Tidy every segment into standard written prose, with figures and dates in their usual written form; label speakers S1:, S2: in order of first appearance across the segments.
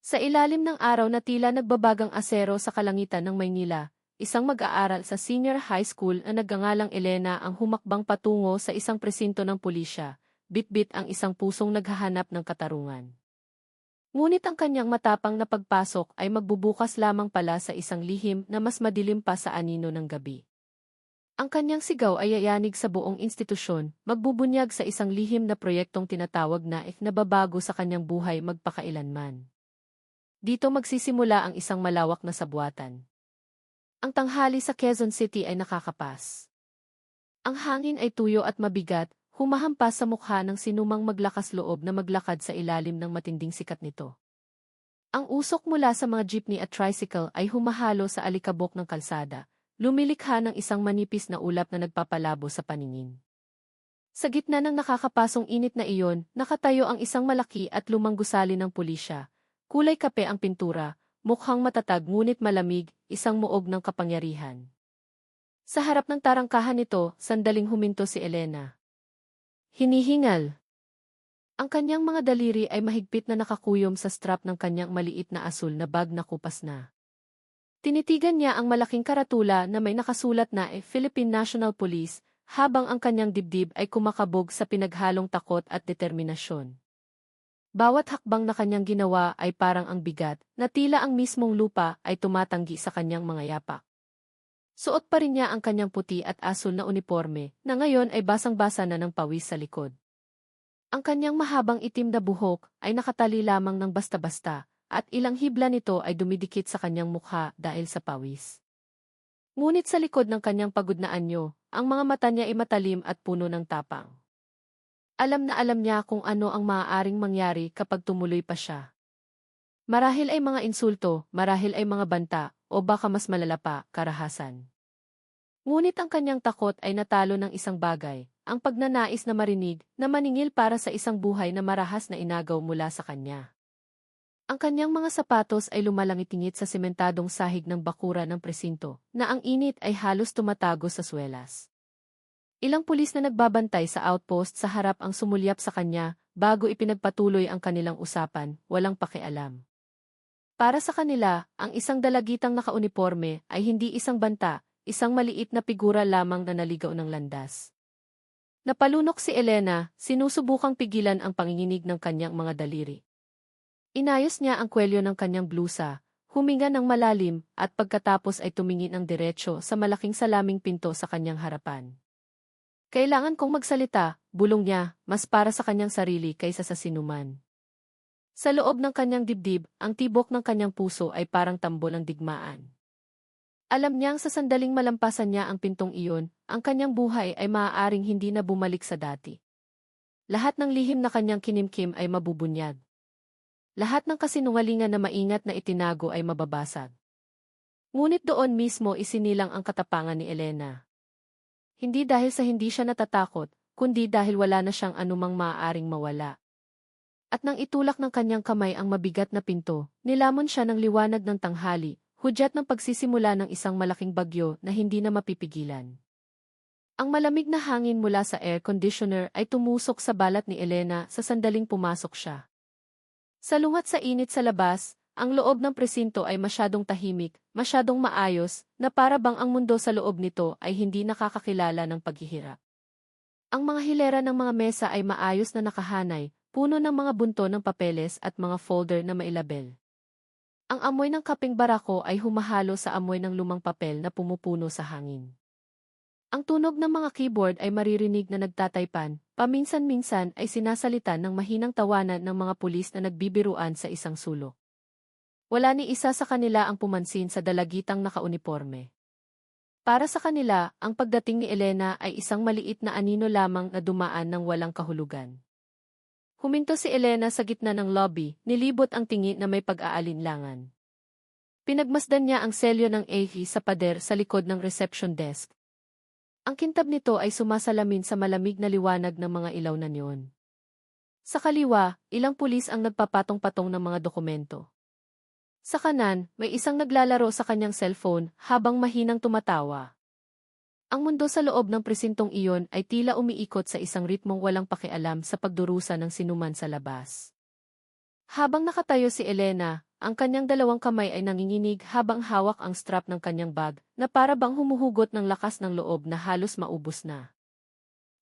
S1: Sa ilalim ng araw na tila nagbabagang asero sa kalangitan ng Maynila, isang mag-aaral sa senior high school na nagngangalang Elena ang humakbang patungo sa isang presinto ng pulisya, bitbit ang isang pusong naghahanap ng katarungan. Ngunit ang kanyang matapang na pagpasok ay magbubukas lamang pala sa isang lihim na mas madilim pa sa anino ng gabi. Ang kanyang sigaw ay yayanig sa buong institusyon, magbubunyag sa isang lihim na proyektong tinatawag na nababago sa kanyang buhay magpakailanman. Dito magsisimula ang isang malawak na sabuatan. Ang tanghali sa Quezon City ay nakakapas. Ang hangin ay tuyo at mabigat, humahampas sa mukha ng sinumang maglakas loob na maglakad sa ilalim ng matinding sikat nito. Ang usok mula sa mga jeepney at tricycle ay humahalo sa alikabok ng kalsada, lumilikha ng isang manipis na ulap na nagpapalabo sa paningin. Sa gitna ng nakakapasong init na iyon, nakatayo ang isang malaki at lumang gusali ng pulisya. Kulay kape ang pintura, mukhang matatag ngunit malamig, isang muog ng kapangyarihan. Sa harap ng tarangkahan nito, sandaling huminto si Elena. Hinihingal. Ang kanyang mga daliri ay mahigpit na nakakuyom sa strap ng kanyang maliit na asul na bag na kupas na. Tinitigan niya ang malaking karatula na may nakasulat na Philippine National Police, habang ang kanyang dibdib ay kumakabog sa pinaghalong takot at determinasyon. Bawat hakbang na kanyang ginawa ay parang ang bigat, na tila ang mismong lupa ay tumatanggi sa kanyang mga yapak. Suot pa rin niya ang kanyang puti at asul na uniforme, na ngayon ay basang-basa na ng pawis sa likod. Ang kanyang mahabang itim na buhok ay nakatali lamang ng basta-basta, at ilang hibla nito ay dumidikit sa kanyang mukha dahil sa pawis. Ngunit sa likod ng kanyang pagod na anyo, ang mga mata niya ay matalim at puno ng tapang. Alam na alam niya kung ano ang maaaring mangyari kapag tumuloy pa siya. Marahil ay mga insulto, marahil ay mga banta, o baka mas malala pa, karahasan. Ngunit ang kanyang takot ay natalo ng isang bagay, ang pagnanais na marinig, na maningil para sa isang buhay na marahas na inagaw mula sa kanya. Ang kanyang mga sapatos ay lumalangit-ngit sa sementadong sahig ng bakura ng presinto, na ang init ay halos tumatago sa swelas. Ilang pulis na nagbabantay sa outpost sa harap ang sumulyap sa kanya, bago ipinagpatuloy ang kanilang usapan, walang pakialam. Para sa kanila, ang isang dalagitang nakauniporme ay hindi isang banta, isang maliit na figura lamang na naligaw ng landas. Napalunok si Elena, sinusubukang pigilan ang panginginig ng kanyang mga daliri. Inayos niya ang kwelyo ng kanyang blusa, huminga ng malalim, at pagkatapos ay tumingin ng diretsyo sa malaking salaming pinto sa kanyang harapan. Kailangan kong magsalita, bulong niya, mas para sa kanyang sarili kaysa sa sinuman. Sa loob ng kanyang dibdib, ang tibok ng kanyang puso ay parang tambol ng digmaan. Alam niyang sa sandaling malampasan niya ang pintong iyon, ang kanyang buhay ay maaaring hindi na bumalik sa dati. Lahat ng lihim na kanyang kinimkim ay mabubunyag. Lahat ng kasinungalingan na maingat na itinago ay mababasag. Ngunit doon mismo isinilang ang katapangan ni Elena. Hindi dahil sa hindi siya natatakot, kundi dahil wala na siyang anumang maaaring mawala. At nang itulak ng kanyang kamay ang mabigat na pinto, nilamon siya ng liwanag ng tanghali, hudyat ng pagsisimula ng isang malaking bagyo na hindi na mapipigilan. Ang malamig na hangin mula sa air conditioner ay tumusok sa balat ni Elena sa sandaling pumasok siya. Salungat sa init sa labas, ang loob ng presinto ay masyadong tahimik, masyadong maayos, na para bang ang mundo sa loob nito ay hindi nakakakilala ng paghihirap. Ang mga hilera ng mga mesa ay maayos na nakahanay, puno ng mga bunto ng papeles at mga folder na mailabel. Ang amoy ng kapeng barako ay humahalo sa amoy ng lumang papel na pumupuno sa hangin. Ang tunog ng mga keyboard ay maririnig na nagtataypan, paminsan-minsan ay sinasalitan ng mahinang tawanan ng mga pulis na nagbibiruan sa isang sulok. Wala ni isa sa kanila ang pumansin sa dalagitang nakauniporme. Para sa kanila, ang pagdating ni Elena ay isang maliit na anino lamang na dumaan ng walang kahulugan. Huminto si Elena sa gitna ng lobby, nilibot ang tingin na may pag-aalinlangan. Pinagmasdan niya ang selyo ng AV sa pader sa likod ng reception desk. Ang kintab nito ay sumasalamin sa malamig na liwanag ng mga ilaw na neon. Sa kaliwa, ilang pulis ang nagpapatong-patong ng mga dokumento. Sa kanan, may isang naglalaro sa kanyang cellphone habang mahinang tumatawa. Ang mundo sa loob ng presintong iyon ay tila umiikot sa isang ritmong walang pakialam sa pagdurusa ng sinuman sa labas. Habang nakatayo si Elena, ang kanyang dalawang kamay ay nanginginig habang hawak ang strap ng kanyang bag na para bang humuhugot ng lakas ng loob na halos maubos na.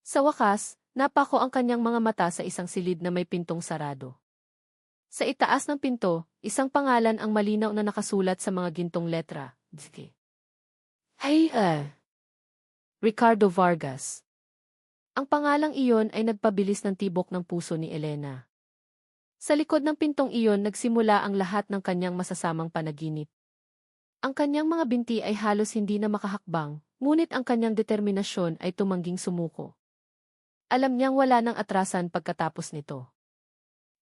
S1: Sa wakas, napako ang kanyang mga mata sa isang silid na may pintong sarado. Sa itaas ng pinto, isang pangalan ang malinaw na nakasulat sa mga gintong letra. Hey, Ricardo Vargas. Ang pangalang iyon ay nagpabilis ng tibok ng puso ni Elena. Sa likod ng pintong iyon nagsimula ang lahat ng kanyang masasamang panaginip. Ang kanyang mga binti ay halos hindi na makahakbang, ngunit ang kanyang determinasyon ay tumangging sumuko. Alam niyang wala nang atrasan pagkatapos nito.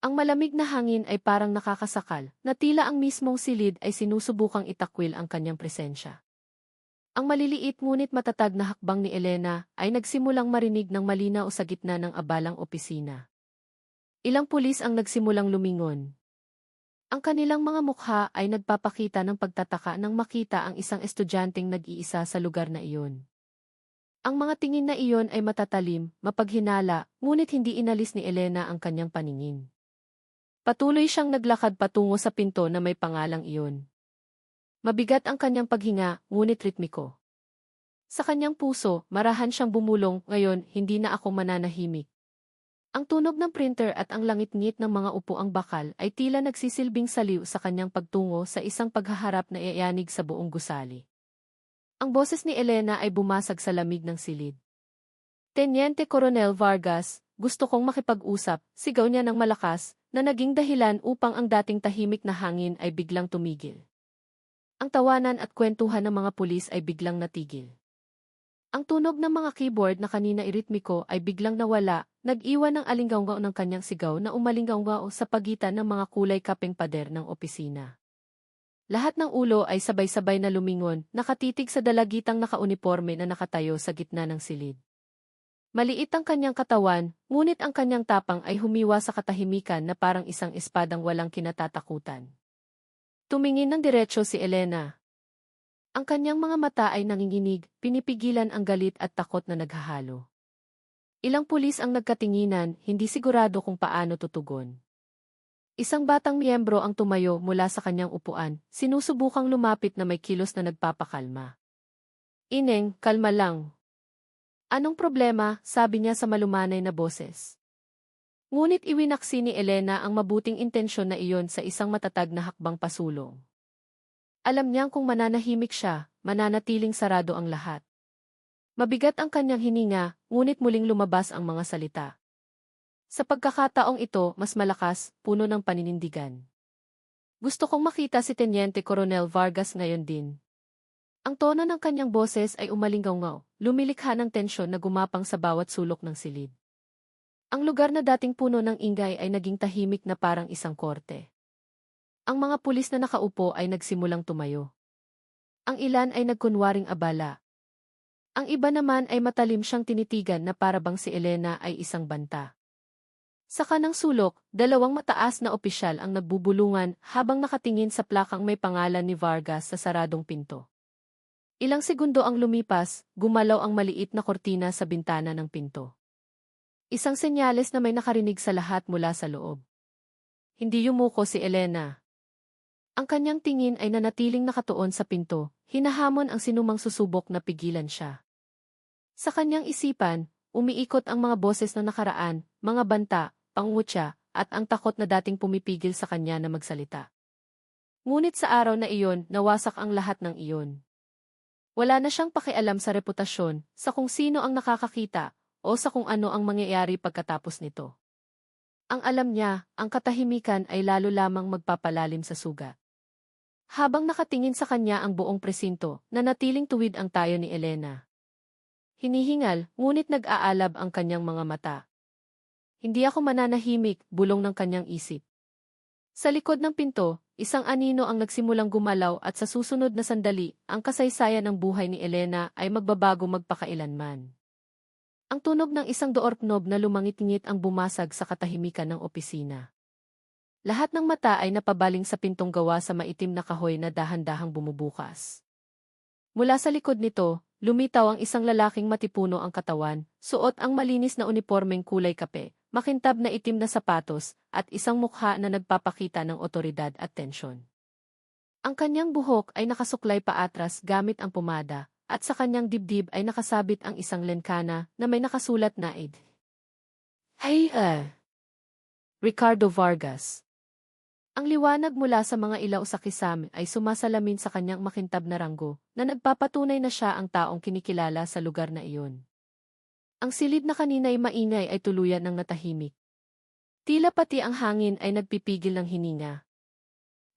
S1: Ang malamig na hangin ay parang nakakasakal, na tila ang mismong silid ay sinusubukang itakwil ang kanyang presensya. Ang maliliit ngunit matatag na hakbang ni Elena ay nagsimulang marinig ng malinaw sa gitna ng abalang opisina. Ilang pulis ang nagsimulang lumingon. Ang kanilang mga mukha ay nagpapakita ng pagtataka nang makita ang isang estudyanteng nag-iisa sa lugar na iyon. Ang mga tingin na iyon ay matatalim, mapaghinala, ngunit hindi inalis ni Elena ang kanyang paningin. Patuloy siyang naglakad patungo sa pinto na may pangalang iyon. Mabigat ang kanyang paghinga, ngunit ritmiko. Sa kanyang puso, marahan siyang bumulong, ngayon, hindi na ako mananahimik. Ang tunog ng printer at ang langit-ngit ng mga upuang bakal ay tila nagsisilbing saliw sa kanyang pagtungo sa isang paghaharap na iayanig sa buong gusali. Ang boses ni Elena ay bumasag sa lamig ng silid. Teniente Coronel Vargas, gusto kong makipag-usap, sigaw niya ng malakas, na naging dahilan upang ang dating tahimik na hangin ay biglang tumigil. Ang tawanan at kwentuhan ng mga pulis ay biglang natigil. Ang tunog ng mga keyboard na kanina iritmiko ay biglang nawala, nag-iwan ng alinggaw ng kanyang sigaw na umalinggaw sa pagitan ng mga kulay kapeng pader ng opisina. Lahat ng ulo ay sabay-sabay na lumingon, nakatitig sa dalagitang nakauniporme na nakatayo sa gitna ng silid. Maliit ang kanyang katawan, ngunit ang kanyang tapang ay humiwa sa katahimikan na parang isang espadang walang kinatatakutan. Tumingin ng diretsyo si Elena. Ang kanyang mga mata ay nanginginig, pinipigilan ang galit at takot na naghahalo. Ilang pulis ang nagkatinginan, hindi sigurado kung paano tutugon. Isang batang miyembro ang tumayo mula sa kanyang upuan, sinusubukang lumapit na may kilos na nagpapakalma. Ineng, kalma lang. Anong problema, sabi niya sa malumanay na boses. Ngunit iwinaksi ni Elena ang mabuting intensyon na iyon sa isang matatag na hakbang pasulong. Alam niyang kung mananahimik siya, mananatiling sarado ang lahat. Mabigat ang kanyang hininga, ngunit muling lumabas ang mga salita. Sa pagkakataong ito, mas malakas, puno ng paninindigan. Gusto kong makita si Teniente Coronel Vargas ngayon din. Ang tono ng kanyang boses ay umalinggaw, lumilikha ng tensyon na gumapang sa bawat sulok ng silid. Ang lugar na dating puno ng ingay ay naging tahimik na parang isang korte. Ang mga pulis na nakaupo ay nagsimulang tumayo. Ang ilan ay nagkunwaring abala. Ang iba naman ay matalim siyang tinitigan na parabang si Elena ay isang banta. Sa kanang sulok, dalawang mataas na opisyal ang nagbubulungan habang nakatingin sa plakang may pangalan ni Vargas sa saradong pinto. Ilang segundo ang lumipas, gumalaw ang maliit na kortina sa bintana ng pinto. Isang senyales na may nakarinig sa lahat mula sa loob. Hindi yumuko si Elena. Ang kanyang tingin ay nanatiling nakatuon sa pinto, hinahamon ang sinumang susubok na pigilan siya. Sa kanyang isipan, umiikot ang mga boses na nakaraan, mga banta, pangungutya, at ang takot na dating pumipigil sa kanya na magsalita. Ngunit sa araw na iyon, nawasak ang lahat ng iyon. Wala na siyang pakialam sa reputasyon, sa kung sino ang nakakakita, o sa kung ano ang mangyayari pagkatapos nito. Ang alam niya, ang katahimikan ay lalo lamang magpapalalim sa sugat. Habang nakatingin sa kanya ang buong presinto, nanatiling tuwid ang tayo ni Elena. Hinihingal, ngunit nag-aalab ang kanyang mga mata. Hindi ako mananahimik, bulong ng kanyang isip. Sa likod ng pinto, isang anino ang nagsimulang gumalaw at sa susunod na sandali, ang kasaysayan ng buhay ni Elena ay magbabago magpakailanman. Ang tunog ng isang doorknob na lumangit-ngit ang bumasag sa katahimikan ng opisina. Lahat ng mata ay napabaling sa pintong gawa sa maitim na kahoy na dahan-dahang bumubukas. Mula sa likod nito, lumitaw ang isang lalaking matipuno ang katawan, suot ang malinis na unipormeng kulay kape, makintab na itim na sapatos, at isang mukha na nagpapakita ng otoridad at tensyon. Ang kanyang buhok ay nakasuklay paatras gamit ang pumada, at sa kanyang dibdib ay nakasabit ang isang lenkana na may nakasulat na id. Hey, Ricardo Vargas. Ang liwanag mula sa mga ilaw sa kisame ay sumasalamin sa kanyang makintab na ranggo, na nagpapatunay na siya ang taong kinikilala sa lugar na iyon. Ang silid na kanina'y maingay ay tuluyan ng natahimik. Tila pati ang hangin ay nagpipigil ng hininga.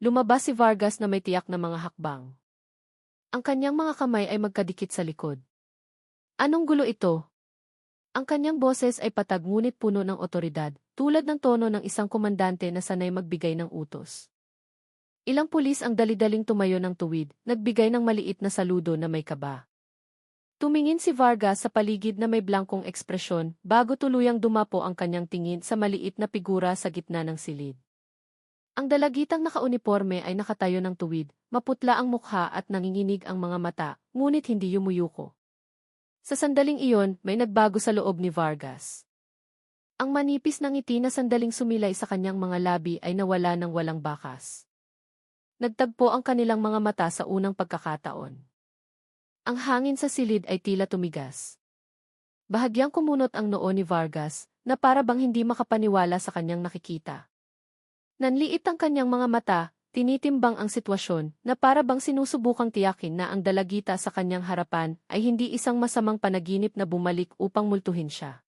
S1: Lumabas si Vargas na may tiyak na mga hakbang. Ang kanyang mga kamay ay magkadikit sa likod. Anong gulo ito? Ang kanyang boses ay patag ngunit puno ng otoridad, tulad ng tono ng isang komandante na sanay magbigay ng utos. Ilang pulis ang dali-daling tumayo ng tuwid, nagbigay ng maliit na saludo na may kaba. Tumingin si Vargas sa paligid na may blankong ekspresyon bago tuluyang dumapo ang kanyang tingin sa maliit na figura sa gitna ng silid. Ang dalagitang nakauniporme ay nakatayo ng tuwid, maputla ang mukha at nanginginig ang mga mata, ngunit hindi yumuyuko. Sa sandaling iyon, may nagbago sa loob ni Vargas. Ang manipis ng ngiti na sandaling sumilay sa kanyang mga labi ay nawala ng walang bakas. Nagtagpo ang kanilang mga mata sa unang pagkakataon. Ang hangin sa silid ay tila tumigas. Bahagyang kumunot ang noo ni Vargas, na para bang hindi makapaniwala sa kanyang nakikita. Nanliit ang kanyang mga mata, tinitimbang ang sitwasyon, na para bang sinusubukang tiyakin na ang dalagita sa kanyang harapan ay hindi isang masamang panaginip na bumalik upang multuhin siya.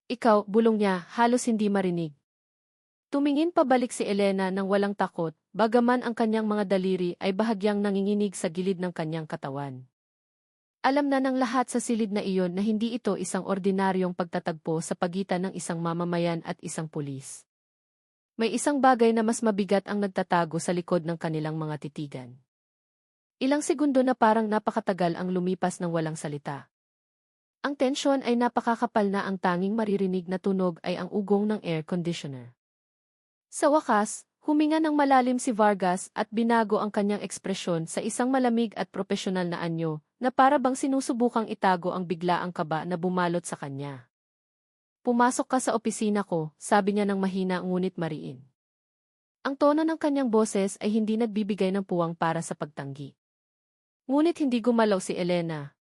S1: Ikaw, bulong niya, halos hindi marinig. Tumingin pabalik si Elena nang walang takot, bagaman ang kanyang mga daliri ay bahagyang nanginginig sa gilid ng kanyang katawan. Alam na ng lahat sa silid na iyon na hindi ito isang ordinaryong pagtatagpo sa pagitan ng isang mamamayan at isang pulis. May isang bagay na mas mabigat ang nagtatago sa likod ng kanilang mga titigan. Ilang segundo na parang napakatagal ang lumipas ng walang salita. Ang tensyon ay napakakapal na ang tanging maririnig na tunog ay ang ugong ng air conditioner. Sa wakas, huminga ng malalim si Vargas at binago ang kanyang ekspresyon sa isang malamig at propesyonal na anyo, na para bang sinusubukang itago ang biglaang kaba na bumalot sa kanya. Pumasok ka sa opisina ko, sabi niya ng mahina ngunit mariin. Ang tono ng kanyang boses ay hindi nagbibigay ng puwang para sa pagtanggi. Ngunit hindi gumalaw si Elena.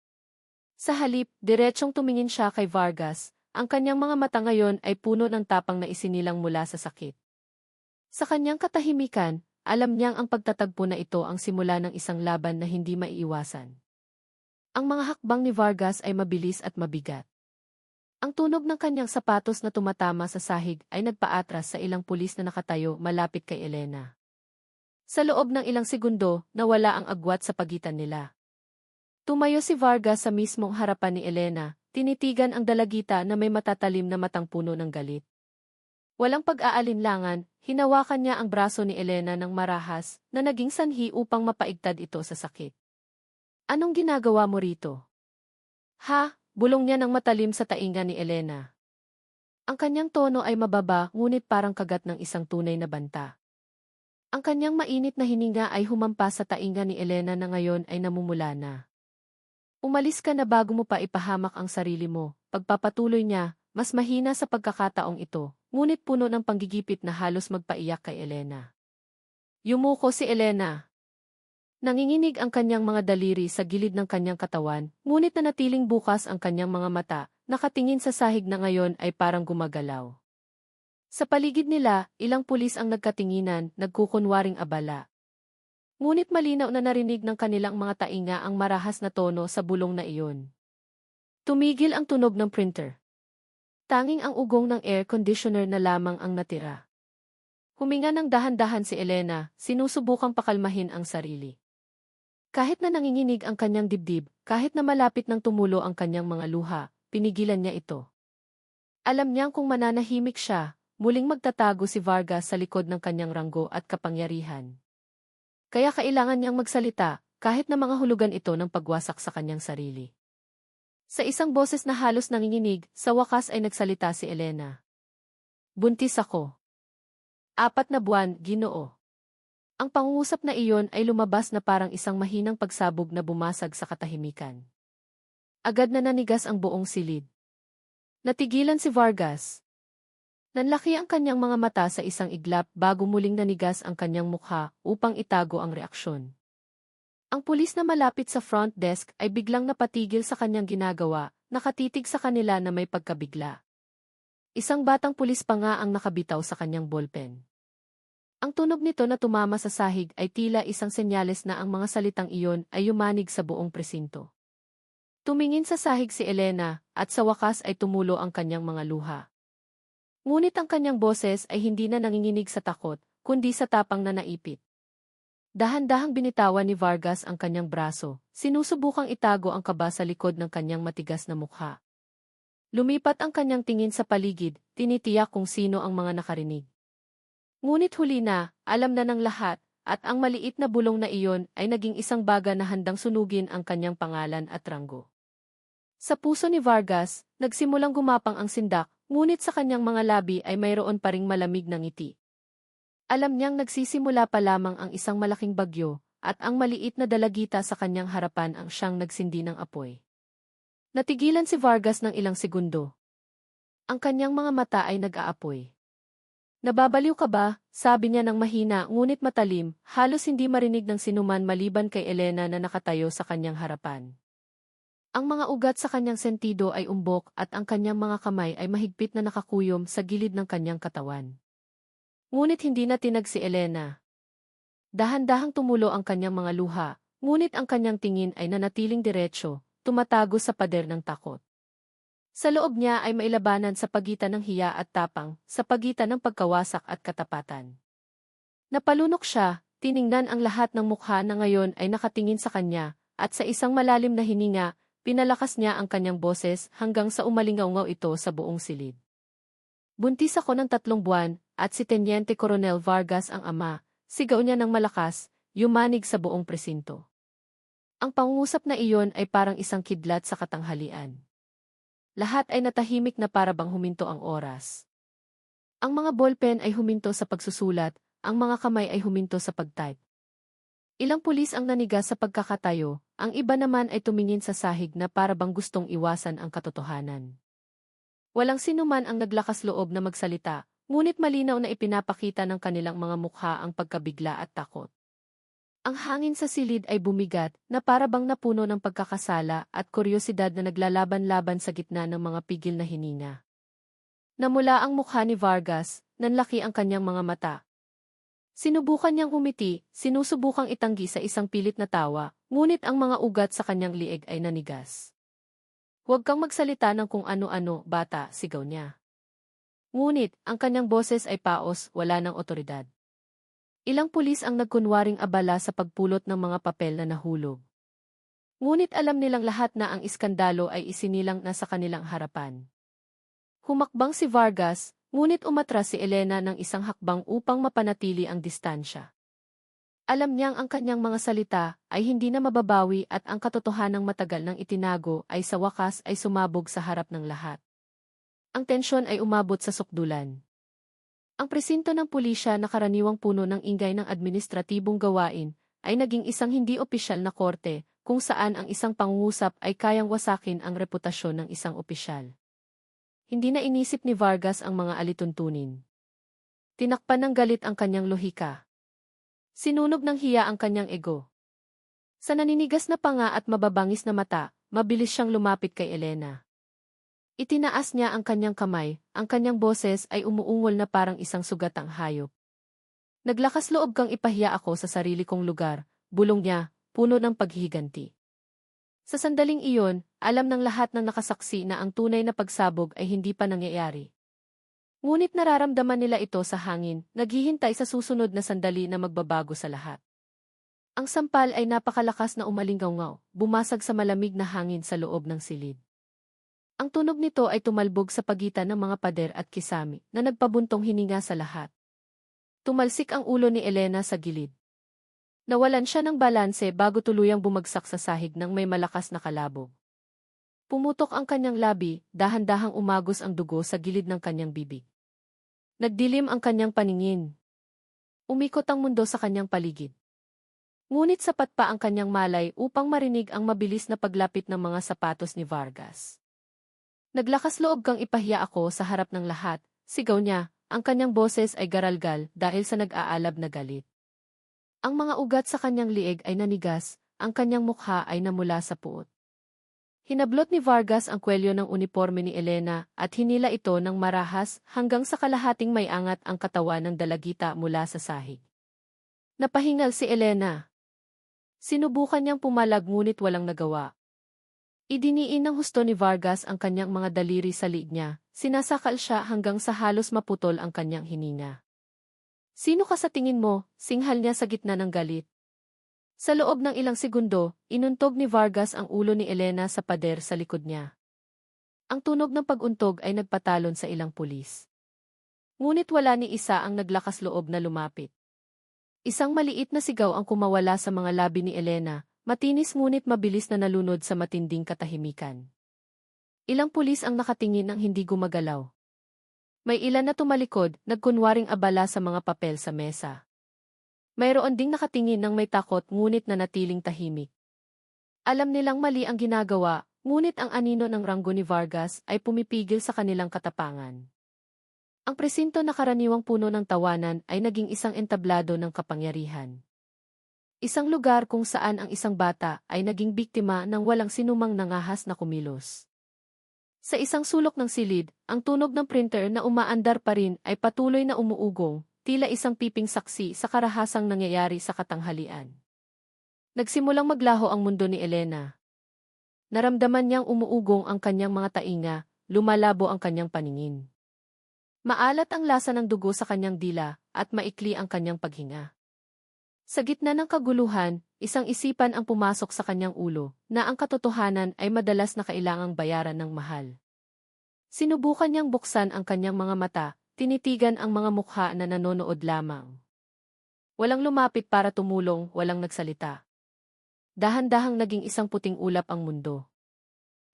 S1: Sa halip, diretsong tumingin siya kay Vargas, ang kanyang mga mata ngayon ay puno ng tapang na isinilang mula sa sakit. Sa kanyang katahimikan, alam niyang ang pagtatagpo na ito ang simula ng isang laban na hindi maiiwasan. Ang mga hakbang ni Vargas ay mabilis at mabigat. Ang tunog ng kanyang sapatos na tumatama sa sahig ay nagpaatras sa ilang pulis na nakatayo malapit kay Elena. Sa loob ng ilang segundo, nawala ang agwat sa pagitan nila. Tumayo si Vargas sa mismong harapan ni Elena, tinitigan ang dalagita na may matatalim na matang puno ng galit. Walang pag-aalinlangan, hinawakan niya ang braso ni Elena ng marahas na naging sanhi upang mapaigtad ito sa sakit. Anong ginagawa mo rito? Ha? Bulong niya ng matalim sa tainga ni Elena. Ang kanyang tono ay mababa ngunit parang kagat ng isang tunay na banta. Ang kanyang mainit na hininga ay humampas sa tainga ni Elena na ngayon ay namumula na. Umalis ka na bago mo pa ipahamak ang sarili mo, pagpapatuloy niya, mas mahina sa pagkakataong ito, ngunit puno ng panggigipit na halos magpaiyak kay Elena. Yumuko si Elena. Nanginginig ang kanyang mga daliri sa gilid ng kanyang katawan, ngunit nanatiling bukas ang kanyang mga mata, nakatingin sa sahig na ngayon ay parang gumagalaw. Sa paligid nila, ilang pulis ang nagkatinginan, nagkukunwaring abala. Ngunit malinaw na narinig ng kanilang mga tainga ang marahas na tono sa bulong na iyon. Tumigil ang tunog ng printer. Tanging ang ugong ng air conditioner na lamang ang natira. Huminga ng dahan-dahan si Elena, sinusubukang pakalmahin ang sarili. Kahit na nanginginig ang kanyang dibdib, kahit na malapit ng tumulo ang kanyang mga luha, pinigilan niya ito. Alam niyang kung mananahimik siya, muling magtatago si Vargas sa likod ng kanyang ranggo at kapangyarihan. Kaya kailangan niyang magsalita, kahit na mga hulugan ito ng pagwasak sa kanyang sarili. Sa isang boses na halos nanginginig, sa wakas ay nagsalita si Elena. Buntis ako. 4 na buwan, Ginoo. Ang pangungusap na iyon ay lumabas na parang isang mahinang pagsabog na bumasag sa katahimikan. Agad na nanigas ang buong silid. Natigilan si Vargas. Nanlaki ang kanyang mga mata sa isang iglap bago muling nanigas ang kanyang mukha upang itago ang reaksyon. Ang pulis na malapit sa front desk ay biglang napatigil sa kanyang ginagawa, nakatitig sa kanila na may pagkabigla. Isang batang pulis pa nga ang nakabitaw sa kanyang ballpen. Ang tunog nito na tumama sa sahig ay tila isang senyales na ang mga salitang iyon ay yumanig sa buong presinto. Tumingin sa sahig si Elena at sa wakas ay tumulo ang kanyang mga luha. Ngunit ang kanyang boses ay hindi na nanginginig sa takot, kundi sa tapang na naipit. Dahan-dahang binitawan ni Vargas ang kanyang braso, sinusubukang itago ang kaba sa likod ng kanyang matigas na mukha. Lumipat ang kanyang tingin sa paligid, tinitiyak kung sino ang mga nakarinig. Ngunit huli na, alam na ng lahat, at ang maliit na bulong na iyon ay naging isang baga na handang sunugin ang kanyang pangalan at ranggo. Sa puso ni Vargas, nagsimulang gumapang ang sindak, ngunit sa kanyang mga labi ay mayroon pa ring malamig na ngiti. Alam niyang nagsisimula pa lamang ang isang malaking bagyo, at ang maliit na dalagita sa kanyang harapan ang siyang nagsindi ng apoy. Natigilan si Vargas ng ilang segundo. Ang kanyang mga mata ay nag-aapoy. Nababaliw ka ba? Sabi niya ng mahina ngunit matalim, halos hindi marinig ng sinuman maliban kay Elena na nakatayo sa kanyang harapan. Ang mga ugat sa kanyang sentido ay umbok at ang kanyang mga kamay ay mahigpit na nakakuyom sa gilid ng kanyang katawan. Ngunit hindi na tinag si Elena. Dahan-dahang tumulo ang kanyang mga luha, ngunit ang kanyang tingin ay nanatiling diretsyo, tumatago sa pader ng takot. Sa loob niya ay mailabanan sa pagitan ng hiya at tapang, sa pagitan ng pagkawasak at katapatan. Napalunok siya, tiningnan ang lahat ng mukha na ngayon ay nakatingin sa kanya, at sa isang malalim na hininga, pinalakas niya ang kanyang boses hanggang sa umalingaw-ngaw ito sa buong silid. Buntis ako ng 3 buwan, at si Teniente Coronel Vargas ang ama, sigaw niya ng malakas, yumanig sa buong presinto. Ang pangungusap na iyon ay parang isang kidlat sa katanghalian. Lahat ay natahimik na para bang huminto ang oras. Ang mga ballpen ay huminto sa pagsusulat, ang mga kamay ay huminto sa pagtype. Ilang pulis ang nanigas sa pagkakatayo, ang iba naman ay tumingin sa sahig na para bang gustong iwasan ang katotohanan. Walang sinuman ang naglakas loob na magsalita, ngunit malinaw na ipinapakita ng kanilang mga mukha ang pagkabigla at takot. Ang hangin sa silid ay bumigat na para bang napuno ng pagkakasala at kuryosidad na naglalaban-laban sa gitna ng mga pigil na hininga. Namula ang mukha ni Vargas, nanlaki ang kanyang mga mata. Sinubukan niyang umiti, sinusubukang itanggi sa isang pilit na tawa, ngunit ang mga ugat sa kanyang lieg ay nanigas. Huwag kang magsalita ng kung ano-ano, bata, sigaw niya. Ngunit, ang kanyang boses ay paos, wala ng otoridad. Ilang pulis ang nagkunwaring abala sa pagpulot ng mga papel na nahulog. Ngunit alam nilang lahat na ang iskandalo ay isinilang na sa kanilang harapan. Humakbang si Vargas, ngunit umatras si Elena ng isang hakbang upang mapanatili ang distansya. Alam niyang ang kanyang mga salita ay hindi na mababawi at ang katotohanang matagal nang itinago ay sa wakas ay sumabog sa harap ng lahat. Ang tensyon ay umabot sa sukdulan. Ang presinto ng pulisya na karaniwang puno ng ingay ng administratibong gawain ay naging isang hindi opisyal na korte kung saan ang isang pangungusap ay kayang wasakin ang reputasyon ng isang opisyal. Hindi na inisip ni Vargas ang mga alituntunin. Tinakpan ng galit ang kanyang lohika. Sinunog ng hiya ang kanyang ego. Sa naninigas na panga at mababangis na mata, mabilis siyang lumapit kay Elena. Itinaas niya ang kanyang kamay, ang kanyang boses ay umuungol na parang isang sugatang hayop. Naglakas loob kang ipahiya ako sa sarili kong lugar, bulong niya, puno ng paghihiganti. Sa sandaling iyon, alam ng lahat ng nakasaksi na ang tunay na pagsabog ay hindi pa nangyayari. Ngunit nararamdaman nila ito sa hangin, naghihintay sa susunod na sandali na magbabago sa lahat. Ang sampal ay napakalakas na umalingaw-ngaw, bumasag sa malamig na hangin sa loob ng silid. Ang tunog nito ay tumalbog sa pagitan ng mga pader at kisami na nagpabuntong hininga sa lahat. Tumalsik ang ulo ni Elena sa gilid. Nawalan siya ng balanse bago tuluyang bumagsak sa sahig ng may malakas na kalabog. Pumutok ang kanyang labi, dahan-dahang umagos ang dugo sa gilid ng kanyang bibig. Nagdilim ang kanyang paningin. Umikot ang mundo sa kanyang paligid. Ngunit sapat pa ang kanyang malay upang marinig ang mabilis na paglapit ng mga sapatos ni Vargas. Naglakas loob kang ipahiya ako sa harap ng lahat, sigaw niya, ang kanyang boses ay garalgal dahil sa nag-aalab na galit. Ang mga ugat sa kanyang liig ay nanigas, ang kanyang mukha ay namula sa puot. Hinablot ni Vargas ang kwelyo ng uniporme ni Elena at hinila ito ng marahas hanggang sa kalahating may angat ang katawan ng dalagita mula sa sahig. Napahingal si Elena. Sinubukan niyang pumalag ngunit walang nagawa. Idiniin ng husto ni Vargas ang kanyang mga daliri sa liig niya, sinasakal siya hanggang sa halos maputol ang kanyang hininga. Sino ka sa tingin mo? Singhal niya sa gitna ng galit. Sa loob ng ilang segundo, inuntog ni Vargas ang ulo ni Elena sa pader sa likod niya. Ang tunog ng pag-untog ay nagpatalon sa ilang pulis. Ngunit wala ni isa ang naglakas loob na lumapit. Isang maliit na sigaw ang kumawala sa mga labi ni Elena, matinis ngunit mabilis na nalunod sa matinding katahimikan. Ilang pulis ang nakatingin ng hindi gumagalaw. May ilan na tumalikod, nagkunwaring abala sa mga papel sa mesa. Mayroon ding nakatingin ng may takot ngunit nanatiling tahimik. Alam nilang mali ang ginagawa, ngunit ang anino ng ranggo ni Vargas ay pumipigil sa kanilang katapangan. Ang presinto na karaniwang puno ng tawanan ay naging isang entablado ng kapangyarihan. Isang lugar kung saan ang isang bata ay naging biktima ng walang sinumang nangahas na kumilos. Sa isang sulok ng silid, ang tunog ng printer na umaandar pa rin ay patuloy na umuugong, tila isang piping saksi sa karahasang nangyayari sa katanghalian. Nagsimulang maglaho ang mundo ni Elena. Naramdaman niyang umuugong ang kanyang mga tainga, lumalabo ang kanyang paningin. Maalat ang lasa ng dugo sa kanyang dila, at maikli ang kanyang paghinga. Sa gitna ng kaguluhan, isang isipan ang pumasok sa kanyang ulo, na ang katotohanan ay madalas na kailangang bayaran ng mahal. Sinubukan niyang buksan ang kanyang mga mata, tinitigan ang mga mukha na nanonood lamang. Walang lumapit para tumulong, walang nagsalita. Dahan-dahang naging isang puting ulap ang mundo.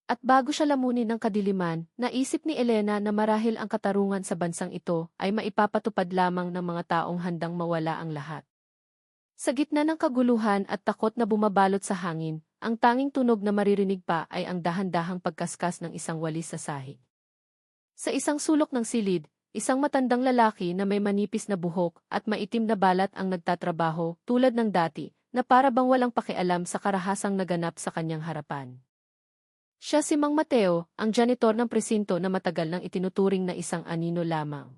S1: At bago siya lamunin ng kadiliman, naisip ni Elena na marahil ang katarungan sa bansang ito ay maipapatupad lamang ng mga taong handang mawala ang lahat. Sa gitna ng kaguluhan at takot na bumabalot sa hangin, ang tanging tunog na maririnig pa ay ang dahan-dahang pagkaskas ng isang walis sa sahig. Sa isang sulok ng silid, isang matandang lalaki na may manipis na buhok at maitim na balat ang nagtatrabaho, tulad ng dati, na para bang walang pakialam sa karahasang naganap sa kanyang harapan. Siya si Mang Mateo, ang janitor ng presinto na matagal nang itinuturing na isang anino lamang.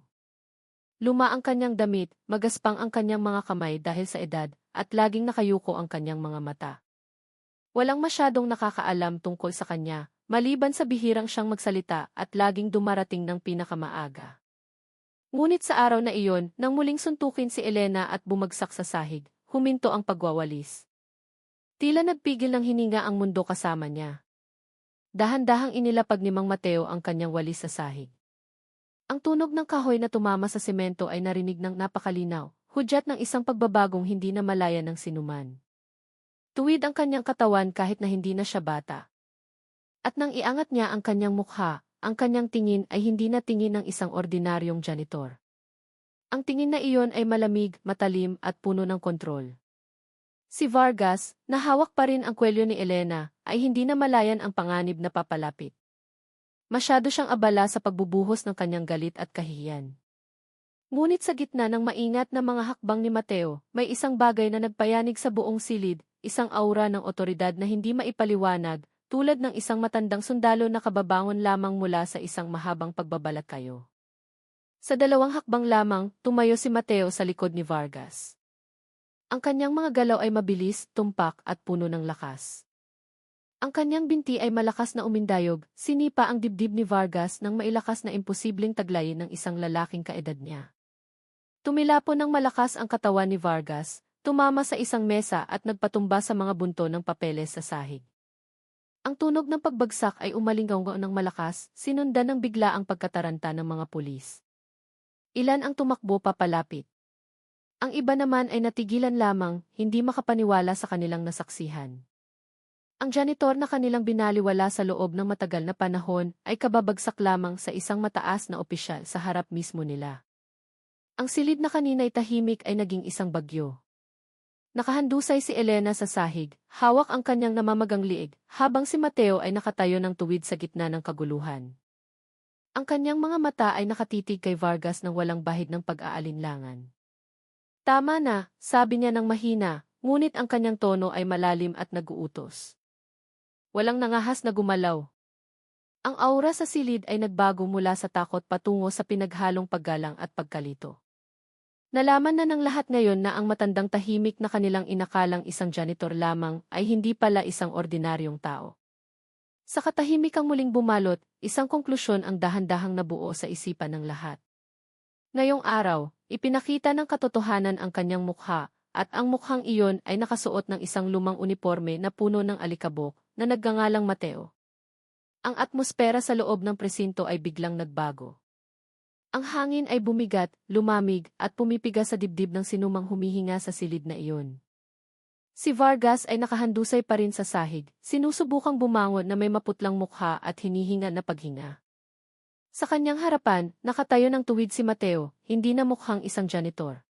S1: Luma ang kanyang damit, magaspang ang kanyang mga kamay dahil sa edad, at laging nakayuko ang kanyang mga mata. Walang masyadong nakakaalam tungkol sa kanya, maliban sa bihirang siyang magsalita at laging dumarating ng pinakamaaga. Ngunit sa araw na iyon, nang muling suntukin si Elena at bumagsak sa sahig, huminto ang pagwawalis. Tila nagpigil ng hininga ang mundo kasama niya. Dahan-dahang inilapag ni Mang Mateo ang kanyang walis sa sahig. Ang tunog ng kahoy na tumama sa semento ay narinig ng napakalinaw, hudyat ng isang pagbabagong hindi na malaya ng sinuman. Tuwid ang kanyang katawan kahit na hindi na siya bata. At nang iangat niya ang kanyang mukha, ang kanyang tingin ay hindi na tingin ng isang ordinaryong janitor. Ang tingin na iyon ay malamig, matalim at puno ng kontrol. Si Vargas, na hawak pa rin ang kwelyo ni Elena, ay hindi na malayan ang panganib na papalapit. Masyado siyang abala sa pagbubuhos ng kanyang galit at kahihiyan. Ngunit sa gitna ng maingat na mga hakbang ni Mateo, may isang bagay na nagpayanig sa buong silid, isang aura ng otoridad na hindi maipaliwanag, tulad ng isang matandang sundalo na kababangon lamang mula sa isang mahabang pagbabalakayo. Sa 2 hakbang lamang, tumayo si Mateo sa likod ni Vargas. Ang kanyang mga galaw ay mabilis, tumpak at puno ng lakas. Ang kanyang binti ay malakas na umindayog, sinipa ang dibdib ni Vargas nang mailakas na imposibleng taglayin ng isang lalaking kaedad niya. Tumilapon ng malakas ang katawan ni Vargas, tumama sa isang mesa at nagpatumba sa mga bunto ng papeles sa sahig. Ang tunog ng pagbagsak ay umalingaw ng malakas, sinundan ng biglaang pagkataranta ng mga pulis. Ilan ang tumakbo papalapit. Ang iba naman ay natigilan lamang, hindi makapaniwala sa kanilang nasaksihan. Ang janitor na kanilang binaliwala sa loob ng matagal na panahon ay kababagsak lamang sa isang mataas na opisyal sa harap mismo nila. Ang silid na kanina'y tahimik ay naging isang bagyo. Nakahandusay si Elena sa sahig, hawak ang kanyang namamagang liig, habang si Mateo ay nakatayo ng tuwid sa gitna ng kaguluhan. Ang kanyang mga mata ay nakatitig kay Vargas ng walang bahid ng pag-aalinlangan. Tama na, sabi niya ng mahina, ngunit ang kanyang tono ay malalim at nag-uutos. Walang nangahas na gumalaw. Ang aura sa silid ay nagbago mula sa takot patungo sa pinaghalong paggalang at pagkalito. Nalaman na ng lahat ngayon na ang matandang tahimik na kanilang inakalang isang janitor lamang ay hindi pala isang ordinaryong tao. Sa katahimikang muling bumalot, isang konklusyon ang dahan-dahang nabuo sa isipan ng lahat. Ngayong araw, ipinakita ng katotohanan ang kanyang mukha, at ang mukhang iyon ay nakasuot ng isang lumang uniforme na puno ng alikabok na nagngangalang Mateo. Ang atmosfera sa loob ng presinto ay biglang nagbago. Ang hangin ay bumigat, lumamig, at pumipiga sa dibdib ng sinumang humihinga sa silid na iyon. Si Vargas ay nakahandusay pa rin sa sahig, sinusubukang bumangon na may maputlang mukha at hinihinga na paghinga. Sa kanyang harapan, nakatayo ng tuwid si Mateo, hindi na mukhang isang janitor.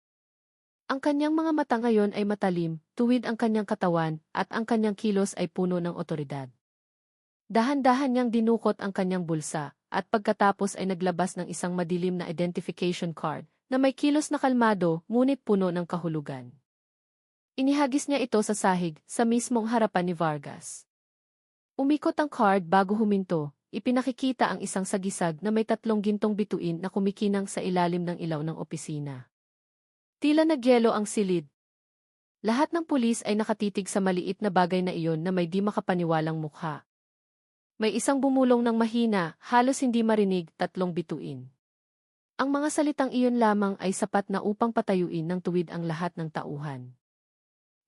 S1: Ang kanyang mga mata ngayon ay matalim, tuwid ang kanyang katawan, at ang kanyang kilos ay puno ng otoridad. Dahan-dahan niyang dinukot ang kanyang bulsa, at pagkatapos ay naglabas ng isang madilim na identification card na may kilos na kalmado ngunit puno ng kahulugan. Inihagis niya ito sa sahig sa mismong harapan ni Vargas. Umikot ang card bago huminto, ipinakikita ang isang sagisag na may 3 gintong bituin na kumikinang sa ilalim ng ilaw ng opisina. Tila nagyelo ang silid. Lahat ng pulis ay nakatitig sa maliit na bagay na iyon na may di makapaniwalang mukha. May isang bumulong ng mahina, halos hindi marinig, 3 bituin. Ang mga salitang iyon lamang ay sapat na upang patayuin ng tuwid ang lahat ng tauhan.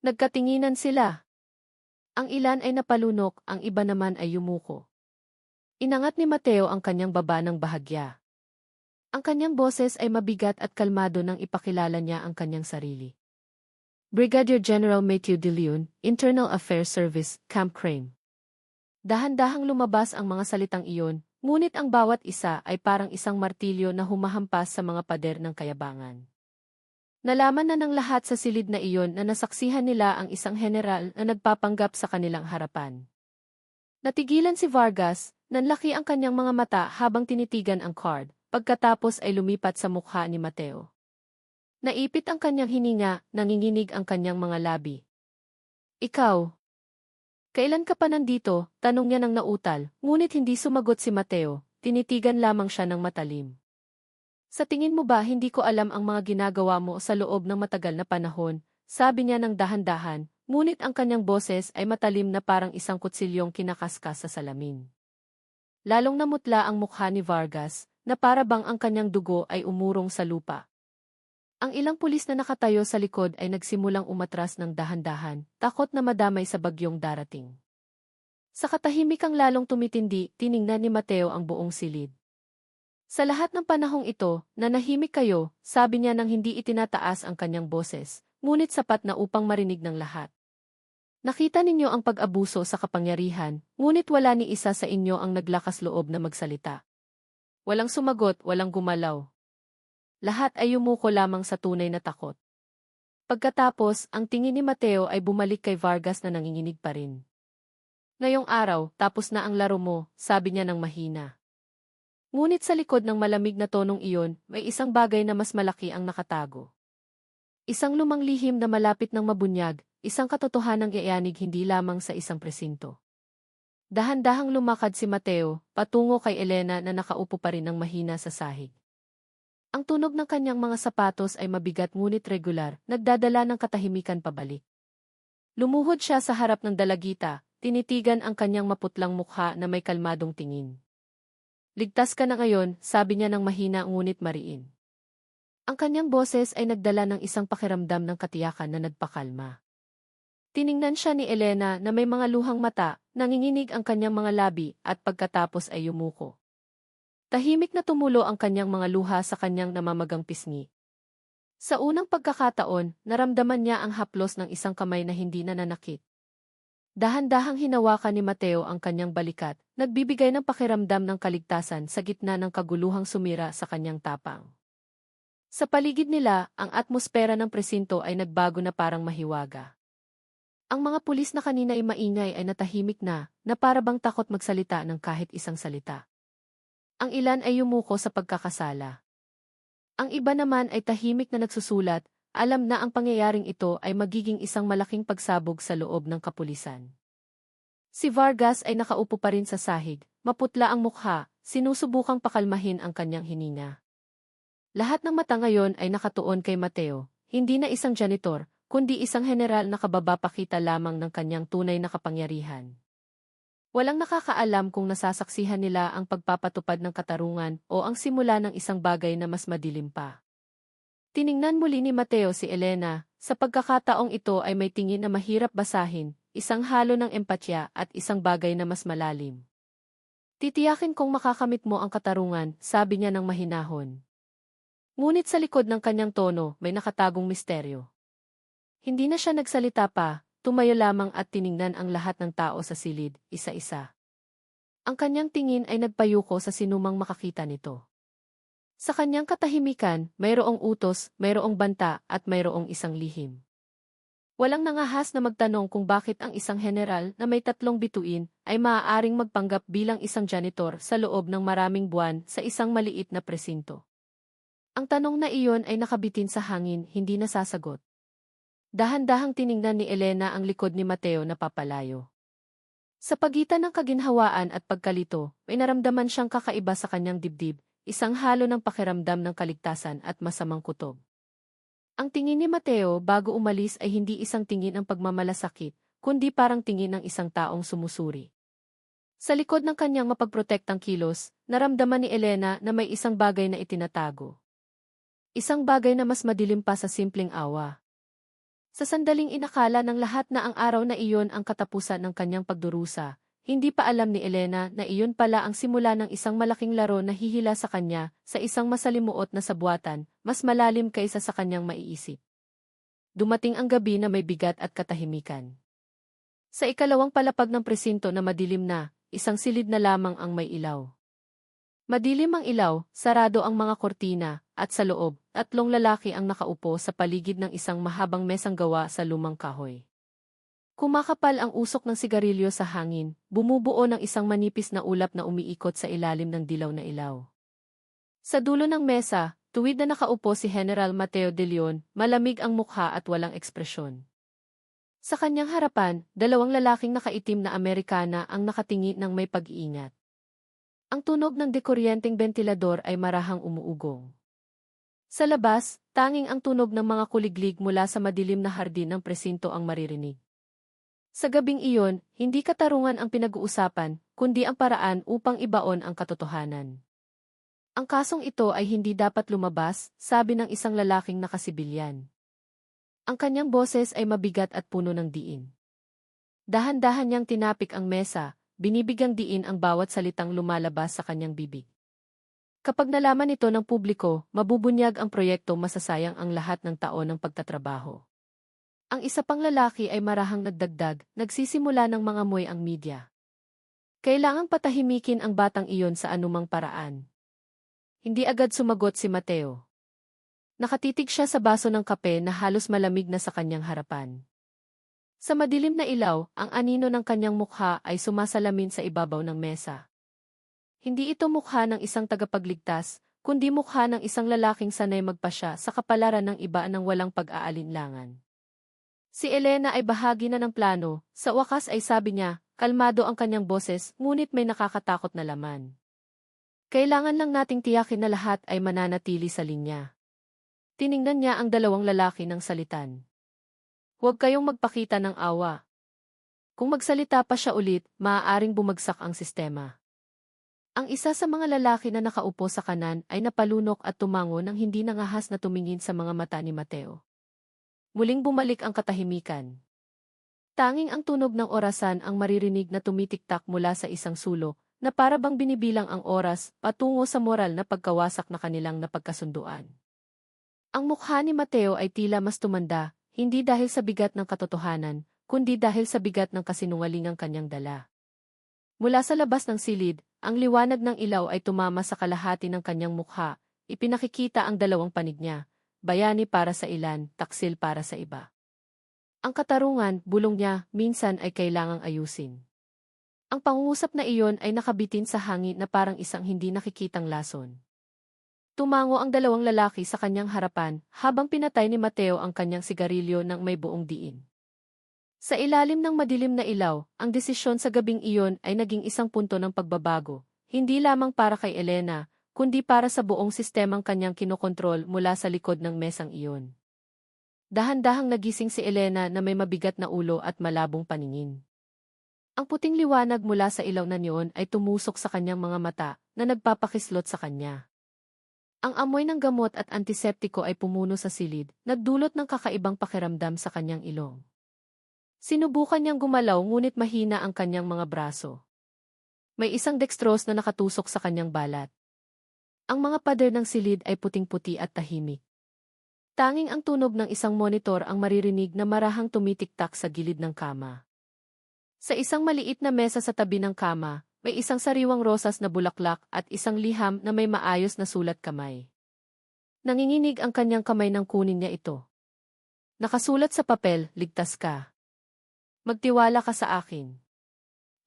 S1: Nagkatinginan sila. Ang ilan ay napalunok, ang iba naman ay yumuko. Inangat ni Mateo ang kanyang baba ng bahagya. Ang kanyang boses ay mabigat at kalmado nang ipakilala niya ang kanyang sarili. Brigadier General Matthew De Leon, Internal Affairs Service, Camp Crame. Dahan-dahang lumabas ang mga salitang iyon, ngunit ang bawat isa ay parang isang martilyo na humahampas sa mga pader ng kayabangan. Nalaman na ng lahat sa silid na iyon na nasaksihan nila ang isang general na nagpapanggap sa kanilang harapan. Natigilan si Vargas, nanlaki ang kanyang mga mata habang tinitigan ang card, pagkatapos ay lumipat sa mukha ni Mateo. Naipit ang kanyang hininga, nanginginig ang kanyang mga labi. Ikaw? Kailan ka pa nandito? Tanong niya ng nautal, ngunit hindi sumagot si Mateo, tinitigan lamang siya ng matalim. Sa tingin mo ba hindi ko alam ang mga ginagawa mo sa loob ng matagal na panahon, sabi niya ng dahan-dahan, ngunit ang kanyang boses ay matalim na parang isang kutsilyong kinakaskas sa salamin. Lalong namutla ang mukha ni Vargas, na para bang ang kanyang dugo ay umurong sa lupa. Ang ilang pulis na nakatayo sa likod ay nagsimulang umatras ng dahan-dahan, takot na madamay sa bagyong darating. Sa katahimikang lalong tumitindi, tiningnan ni Mateo ang buong silid. Sa lahat ng panahong ito, nanahimik kayo, sabi niya nang hindi itinataas ang kanyang boses, ngunit sapat na upang marinig ng lahat. Nakita ninyo ang pag-abuso sa kapangyarihan, ngunit wala ni isa sa inyo ang naglakas loob na magsalita. Walang sumagot, walang gumalaw. Lahat ay yumuko lamang sa tunay na takot. Pagkatapos, ang tingin ni Mateo ay bumalik kay Vargas na nanginginig pa rin. Ngayong araw, tapos na ang laro mo, sabi niya ng mahina. Ngunit sa likod ng malamig na tonong iyon, may isang bagay na mas malaki ang nakatago. Isang lumang lihim na malapit ng mabunyag, isang katotohanang iayanig hindi lamang sa isang presinto. Dahan-dahang lumakad si Mateo, patungo kay Elena na nakaupo pa rin ng mahina sa sahig. Ang tunog ng kanyang mga sapatos ay mabigat ngunit regular, nagdadala ng katahimikan pabalik. Lumuhod siya sa harap ng dalagita, tinitigan ang kanyang maputlang mukha na may kalmadong tingin. Ligtas ka na ngayon, sabi niya ng mahina ngunit mariin. Ang kanyang boses ay nagdala ng isang pakiramdam ng katiyakan na nagpakalma. Tiningnan siya ni Elena na may mga luhang mata, nanginginig ang kanyang mga labi at pagkatapos ay yumuko. Tahimik na tumulo ang kanyang mga luha sa kanyang namamagang pisngi. Sa unang pagkakataon, naramdaman niya ang haplos ng isang kamay na hindi nananakit. Dahan-dahang hinawakan ni Mateo ang kanyang balikat, nagbibigay ng pakiramdam ng kaligtasan sa gitna ng kaguluhang sumira sa kanyang tapang. Sa paligid nila, ang atmosfera ng presinto ay nagbago na parang mahiwaga. Ang mga pulis na kanina ay maingay ay natahimik na para bang takot magsalita ng kahit isang salita. Ang ilan ay yumuko sa pagkakasala. Ang iba naman ay tahimik na nagsusulat, alam na ang pangyayaring ito ay magiging isang malaking pagsabog sa loob ng kapulisan. Si Vargas ay nakaupo pa rin sa sahig, maputla ang mukha, sinusubukang pakalmahin ang kanyang hininga. Lahat ng mata ngayon ay nakatuon kay Mateo, hindi na isang janitor, kundi isang general na kababapakita lamang ng kanyang tunay na kapangyarihan. Walang nakakaalam kung nasasaksihan nila ang pagpapatupad ng katarungan o ang simula ng isang bagay na mas madilim pa. Tiningnan muli ni Mateo si Elena, sa pagkakataong ito ay may tingin na mahirap basahin, isang halo ng empatya at isang bagay na mas malalim. Titiyakin kong makakamit mo ang katarungan, sabi niya ng mahinahon. Ngunit sa likod ng kanyang tono, may nakatagong misteryo. Hindi na siya nagsalita pa, tumayo lamang at tiningnan ang lahat ng tao sa silid, isa-isa. Ang kanyang tingin ay nagpayuko sa sinumang makakita nito. Sa kanyang katahimikan, mayroong utos, mayroong banta, at mayroong isang lihim. Walang nangahas na magtanong kung bakit ang isang general na may 3 bituin ay maaaring magpanggap bilang isang janitor sa loob ng maraming buwan sa isang maliit na presinto. Ang tanong na iyon ay nakabitin sa hangin, hindi nasasagot. Dahan-dahang tiningnan ni Elena ang likod ni Mateo na papalayo. Sa pagitan ng kaginhawaan at pagkalito, may naramdaman siyang kakaiba sa kanyang dibdib, isang halo ng pakiramdam ng kaligtasan at masamang kutob. Ang tingin ni Mateo bago umalis ay hindi isang tingin ng pagmamalasakit, kundi parang tingin ng isang taong sumusuri. Sa likod ng kanyang mapagprotektang kilos, naramdaman ni Elena na may isang bagay na itinatago. Isang bagay na mas madilim pa sa simpleng awa. Sa sandaling inakala ng lahat na ang araw na iyon ang katapusan ng kanyang pagdurusa, hindi pa alam ni Elena na iyon pala ang simula ng isang malaking laro na hihila sa kanya sa isang masalimuot na sabuatan, mas malalim kaysa sa kanyang maiisip. Dumating ang gabi na may bigat at katahimikan. Sa ikalawang palapag ng presinto na madilim na, isang silid na lamang ang may ilaw. Madilim ang ilaw, sarado ang mga kortina, at sa loob, 3 lalaki ang nakaupo sa paligid ng isang mahabang mesang gawa sa lumang kahoy. Kumakapal ang usok ng sigarilyo sa hangin, bumubuo ng isang manipis na ulap na umiikot sa ilalim ng dilaw na ilaw. Sa dulo ng mesa, tuwid na nakaupo si General Mateo de Leon, malamig ang mukha at walang ekspresyon. Sa kanyang harapan, 2 lalaking nakaitim na Amerikana ang nakatingin ng may pag-iingat. Ang tunog ng dekuryenteng bentilador ay marahang umuugong. Sa labas, tanging ang tunog ng mga kuliglig mula sa madilim na hardin ng presinto ang maririnig. Sa gabing iyon, hindi katarungan ang pinag-uusapan, kundi ang paraan upang ibaon ang katotohanan. Ang kasong ito ay hindi dapat lumabas, sabi ng isang lalaking nakasibilyan. Ang kanyang boses ay mabigat at puno ng diin. Dahan-dahan niyang tinapik ang mesa, binibigyang diin ang bawat salitang lumalabas sa kanyang bibig. Kapag nalaman ito ng publiko, mabubunyag ang proyekto, masasayang ang lahat ng taon ng pagtatrabaho. Ang isa pang lalaki ay marahang nagdagdag, nagsisimula ng mga moy ang media. Kailangang patahimikin ang batang iyon sa anumang paraan. Hindi agad sumagot si Mateo. Nakatitig siya sa baso ng kape na halos malamig na sa kanyang harapan. Sa madilim na ilaw, ang anino ng kanyang mukha ay sumasalamin sa ibabaw ng mesa. Hindi ito mukha ng isang tagapagligtas, kundi mukha ng isang lalaking sanay magpasya sa kapalaran ng iba ng walang pag-aalinlangan. Si Elena ay bahagi na ng plano, sa wakas ay sabi niya, kalmado ang kanyang boses, ngunit may nakakatakot na laman. Kailangan lang nating tiyakin na lahat ay mananatili sa linya. Tiningnan niya ang 2 lalaki ng salitan. Huwag kayong magpakita ng awa. Kung magsalita pa siya ulit, maaaring bumagsak ang sistema. Ang isa sa mga lalaki na nakaupo sa kanan ay napalunok at tumango nang hindi nangahas na tumingin sa mga mata ni Mateo. Muling bumalik ang katahimikan. Tanging ang tunog ng orasan ang maririnig na tumitiktak mula sa isang sulok, na para bang binibilang ang oras patungo sa moral na pagkawasak na kanilang napagkasunduan. Ang mukha ni Mateo ay tila mas tumanda, hindi dahil sa bigat ng katotohanan, kundi dahil sa bigat ng kasinungalingang kanyang dala. Mula sa labas ng silid, ang liwanag ng ilaw ay tumama sa kalahati ng kanyang mukha, ipinakikita ang dalawang panig niya, bayani para sa ilan, taksil para sa iba. Ang katarungan, bulong niya, minsan ay kailangang ayusin. Ang pangungusap na iyon ay nakabitin sa hangin na parang isang hindi nakikitang lason. Tumango ang dalawang lalaki sa kanyang harapan, habang pinatay ni Mateo ang kanyang sigarilyo ng may buong diin. Sa ilalim ng madilim na ilaw, ang desisyon sa gabing iyon ay naging isang punto ng pagbabago, hindi lamang para kay Elena, kundi para sa buong sistemang kanyang kinokontrol mula sa likod ng mesang iyon. Dahan-dahang nagising si Elena na may mabigat na ulo at malabong paningin. Ang puting liwanag mula sa ilaw na niyon ay tumusok sa kanyang mga mata na nagpapakislot sa kanya. Ang amoy ng gamot at antiseptiko ay pumuno sa silid, nagdulot ng kakaibang pakiramdam sa kanyang ilong. Sinubukan niyang gumalaw ngunit mahina ang kanyang mga braso. May isang dextrose na nakatusok sa kanyang balat. Ang mga pader ng silid ay puting-puti at tahimik. Tanging ang tunog ng isang monitor ang maririnig na marahang tumitiktak sa gilid ng kama. Sa isang maliit na mesa sa tabi ng kama, may isang sariwang rosas na bulaklak at isang liham na may maayos na sulat kamay. Nanginginig ang kanyang kamay nang kunin niya ito. Nakasulat sa papel, ligtas ka. Magtiwala ka sa akin.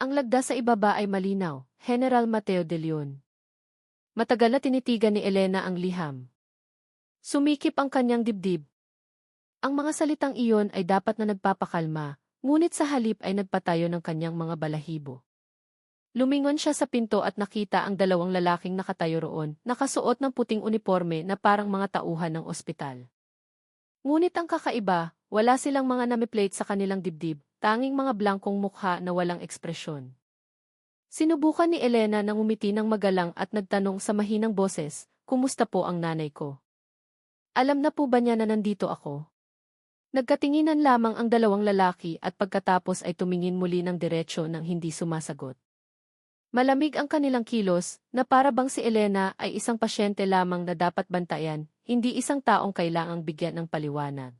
S1: Ang lagda sa ibaba ay malinaw, General Mateo de Leon. Matagal na tinitigan ni Elena ang liham. Sumikip ang kanyang dibdib. Ang mga salitang iyon ay dapat na nagpapakalma, ngunit sa halip ay nagpatayo ng kanyang mga balahibo. Lumingon siya sa pinto at nakita ang dalawang lalaking nakatayo roon, nakasuot ng puting uniforme na parang mga tauhan ng ospital. Ngunit ang kakaiba, wala silang mga namiplate sa kanilang dibdib, tanging mga blankong mukha na walang ekspresyon. Sinubukan ni Elena na ngumiti ng magalang at nagtanong sa mahinang boses, "Kumusta po ang nanay ko? Alam na po ba niya na nandito ako?" Nagkatinginan lamang ang dalawang lalaki at pagkatapos ay tumingin muli ng diretsyo nang hindi sumasagot. Malamig ang kanilang kilos, na para bang si Elena ay isang pasyente lamang na dapat bantayan, hindi isang taong kailangang bigyan ng paliwanag.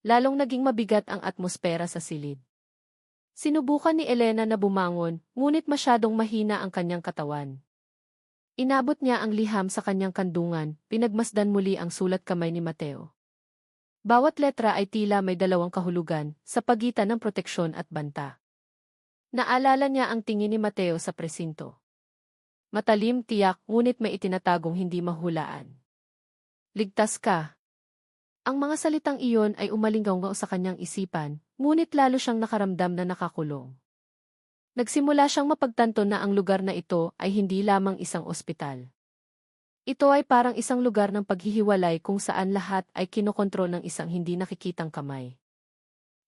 S1: Lalong naging mabigat ang atmosfera sa silid. Sinubukan ni Elena na bumangon, ngunit masyadong mahina ang kanyang katawan. Inabot niya ang liham sa kanyang kandungan, pinagmasdan muli ang sulat kamay ni Mateo. Bawat letra ay tila may dalawang kahulugan, sa pagitan ng proteksyon at banta. Naalala niya ang tingin ni Mateo sa presinto. Matalim, tiyak, ngunit may itinatagong hindi mahulaan. Ligtas ka. Ang mga salitang iyon ay umalingaw sa kanyang isipan, ngunit lalo siyang nakaramdam na nakakulong. Nagsimula siyang mapagtanto na ang lugar na ito ay hindi lamang isang ospital. Ito ay parang isang lugar ng paghihiwalay kung saan lahat ay kinokontrol ng isang hindi nakikitang kamay.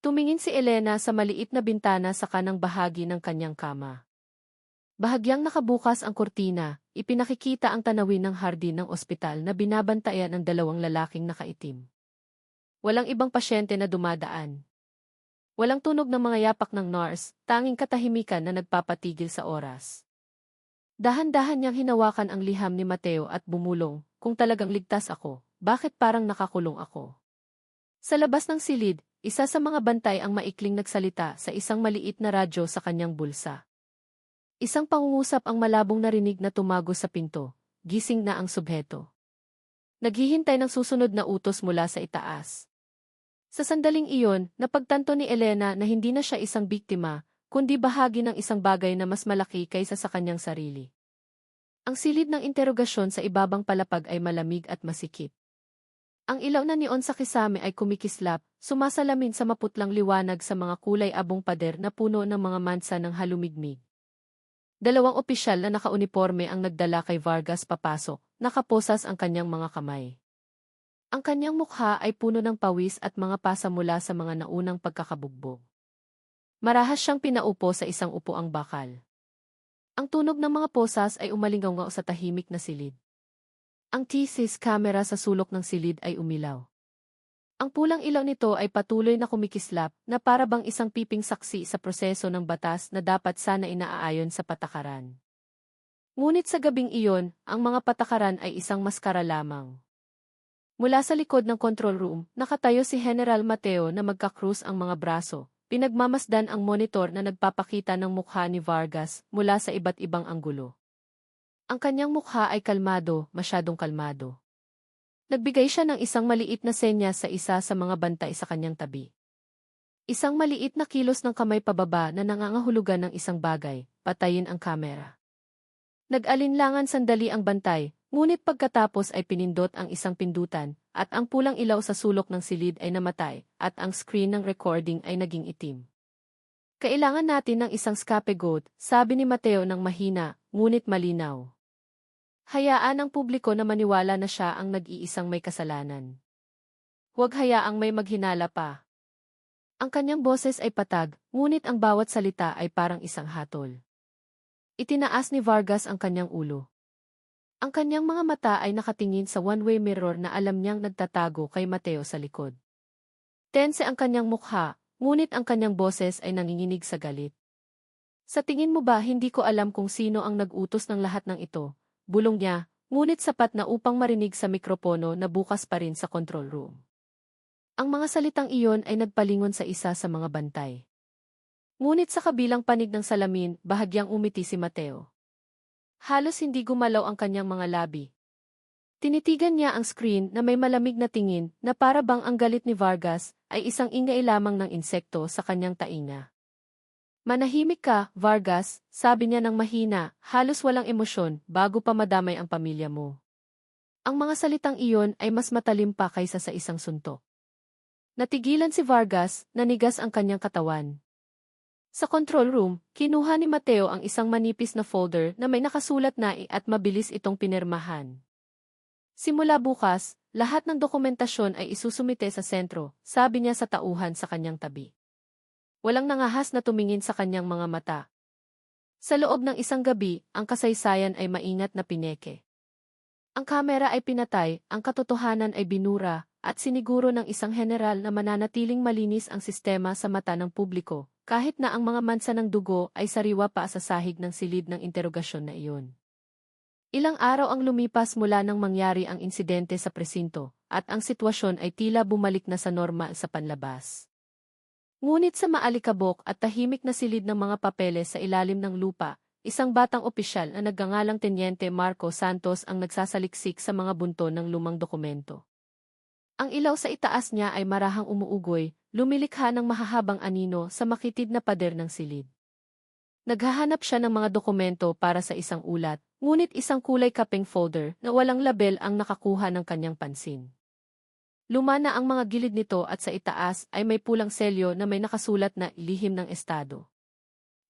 S1: Tumingin si Elena sa maliit na bintana sa kanang bahagi ng kanyang kama. Bahagyang nakabukas ang kurtina, ipinakikita ang tanawin ng hardin ng ospital na binabantayan ng dalawang lalaking nakaitim. Walang ibang pasyente na dumadaan. Walang tunog ng mga yapak ng nurse, tanging katahimikan na nagpapatigil sa oras. Dahan-dahan niyang hinawakan ang liham ni Mateo at bumulong, "Kung talagang ligtas ako, bakit parang nakakulong ako?" Sa labas ng silid, isa sa mga bantay ang maikling nagsalita sa isang maliit na radyo sa kanyang bulsa. Isang pangungusap ang malabong narinig na tumago sa pinto, "Gising na ang subheto." Naghihintay ng susunod na utos mula sa itaas. Sa sandaling iyon, napagtanto ni Elena na hindi na siya isang biktima, kundi bahagi ng isang bagay na mas malaki kaysa sa kanyang sarili. Ang silid ng interogasyon sa ibabang palapag ay malamig at masikip. Ang ilaw na neon sa kisame ay kumikislap, sumasalamin sa maputlang liwanag sa mga kulay abong pader na puno ng mga mansa ng halumigmig. Dalawang opisyal na nakauniporme ang nagdala kay Vargas papasok, nakaposas ang kanyang mga kamay. Ang kanyang mukha ay puno ng pawis at mga pasa mula sa mga naunang pagkakabugbog. Marahas siyang pinaupo sa isang upuang bakal. Ang tunog ng mga posas ay umalingaw sa tahimik na silid. Ang thesis camera sa sulok ng silid ay umilaw. Ang pulang ilaw nito ay patuloy na kumikislap na para bang isang piping saksi sa proseso ng batas na dapat sana inaayon sa patakaran. Ngunit sa gabing iyon, ang mga patakaran ay isang maskara lamang. Mula sa likod ng control room, nakatayo si General Mateo na magkakrus ang mga braso, pinagmamasdan ang monitor na nagpapakita ng mukha ni Vargas mula sa iba't ibang anggulo. Ang kanyang mukha ay kalmado, masyadong kalmado. Nagbigay siya ng isang maliit na senyas sa isa sa mga bantay sa kanyang tabi. Isang maliit na kilos ng kamay pababa na nangangahulugan ng isang bagay, patayin ang kamera. Nag-alinlangan sandali ang bantay, ngunit pagkatapos ay pinindot ang isang pindutan, at ang pulang ilaw sa sulok ng silid ay namatay, at ang screen ng recording ay naging itim. Kailangan natin ng isang scapegoat, sabi ni Mateo ng mahina, ngunit malinaw. Hayaan ang publiko na maniwala na siya ang nag-iisang may kasalanan. Huwag hayaang may maghinala pa. Ang kanyang boses ay patag, ngunit ang bawat salita ay parang isang hatol. Itinaas ni Vargas ang kanyang ulo. Ang kanyang mga mata ay nakatingin sa one-way mirror na alam niyang nagtatago kay Mateo sa likod. Tense ang kanyang mukha, ngunit ang kanyang boses ay nanginginig sa galit. Sa tingin mo ba hindi ko alam kung sino ang nag-utos ng lahat ng ito? Bulong niya, ngunit sapat na upang marinig sa mikropono na bukas pa rin sa control room. Ang mga salitang iyon ay nagpalingon sa isa sa mga bantay. Ngunit sa kabilang panig ng salamin, bahagyang umiti si Mateo. Halos hindi gumalaw ang kanyang mga labi. Tinitigan niya ang screen na may malamig na tingin na para bang ang galit ni Vargas ay isang ingay lamang ng insekto sa kanyang tainga. Manahimik ka, Vargas, sabi niya ng mahina, halos walang emosyon bago pa madamay ang pamilya mo. Ang mga salitang iyon ay mas matalim pa kaysa sa isang suntok. Natigilan si Vargas, nanigas ang kanyang katawan. Sa control room, kinuha ni Mateo ang isang manipis na folder na may nakasulat na at mabilis itong pinirmahan. Simula bukas, lahat ng dokumentasyon ay isusumite sa sentro, sabi niya sa tauhan sa kanyang tabi. Walang nangahas na tumingin sa kanyang mga mata. Sa loob ng isang gabi, ang kasaysayan ay maingat na pineke. Ang kamera ay pinatay, ang katotohanan ay binura, at siniguro ng isang general na mananatiling malinis ang sistema sa mata ng publiko, kahit na ang mga mansa ng dugo ay sariwa pa sa sahig ng silid ng interogasyon na iyon. Ilang araw ang lumipas mula nang mangyari ang insidente sa presinto, at ang sitwasyon ay tila bumalik na sa normal sa panlabas. Ngunit sa maalikabok at tahimik na silid ng mga papeles sa ilalim ng lupa, isang batang opisyal na nagngangalang Tenyente Marco Santos ang nagsasaliksik sa mga bunton ng lumang dokumento. Ang ilaw sa itaas niya ay marahang umuugoy, lumilikha ng mahahabang anino sa makitid na pader ng silid. Naghahanap siya ng mga dokumento para sa isang ulat, ngunit isang kulay kapeng folder na walang label ang nakakuha ng kanyang pansin. Luma na ang mga gilid nito at sa itaas ay may pulang selyo na may nakasulat na lihim ng estado.